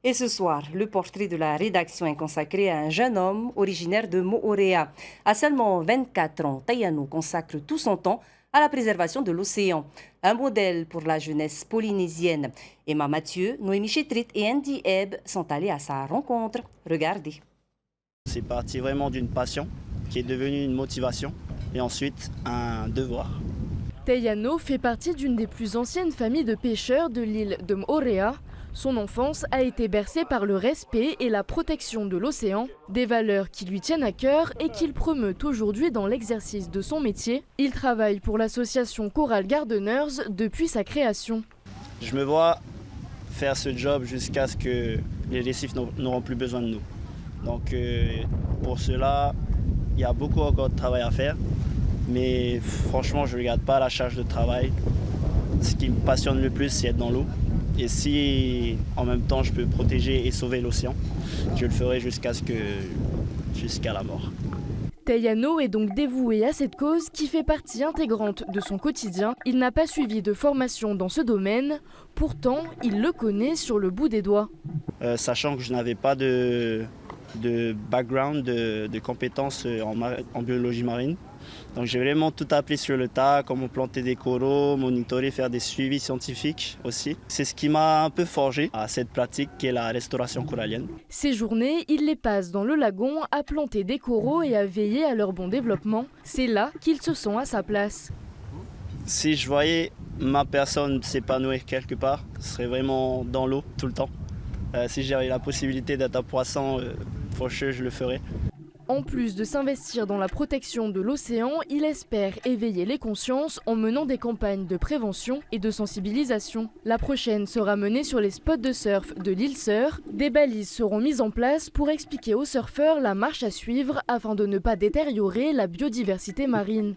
Et ce soir, le portrait de la rédaction est consacré à un jeune homme originaire de Moorea. À seulement 24 ans, Tayano consacre tout son temps à la préservation de l'océan. Un modèle pour la jeunesse polynésienne. Emma Mathieu, Noémie Chétrit et Andy Ebb sont allés à sa rencontre. Regardez. C'est parti vraiment d'une passion qui est devenue une motivation et ensuite un devoir. Tayano fait partie d'une des plus anciennes familles de pêcheurs de l'île de Moorea. Son enfance a été bercée par le respect et la protection de l'océan, des valeurs qui lui tiennent à cœur et qu'il promeut aujourd'hui dans l'exercice de son métier. Il travaille pour l'association Coral Gardeners depuis sa création. Je me vois faire ce job jusqu'à ce que les récifs n'auront plus besoin de nous. Donc pour cela, il y a beaucoup encore de travail à faire, mais franchement, je ne regarde pas la charge de travail. Ce qui me passionne le plus, c'est être dans l'eau. Et si en même temps je peux protéger et sauver l'océan, je le ferai jusqu'à la mort. Tayano est donc dévoué à cette cause qui fait partie intégrante de son quotidien. Il n'a pas suivi de formation dans ce domaine, pourtant il le connaît sur le bout des doigts. Sachant que je n'avais pas de background, de compétences en biologie marine. Donc j'ai vraiment tout appris sur le tas, comment planter des coraux, monitorer, faire des suivis scientifiques aussi. C'est ce qui m'a un peu forgé à cette pratique qui est la restauration corallienne. Ces journées, il les passe dans le lagon à planter des coraux et à veiller à leur bon développement. C'est là qu'il se sent à sa place. Si je voyais ma personne s'épanouir quelque part, ce serait vraiment dans l'eau tout le temps. Si j'avais la possibilité d'être un poisson, for sure, je le ferais. En plus de s'investir dans la protection de l'océan, il espère éveiller les consciences en menant des campagnes de prévention et de sensibilisation. La prochaine sera menée sur les spots de surf de l'île Sœur. Des balises seront mises en place pour expliquer aux surfeurs la marche à suivre afin de ne pas détériorer la biodiversité marine.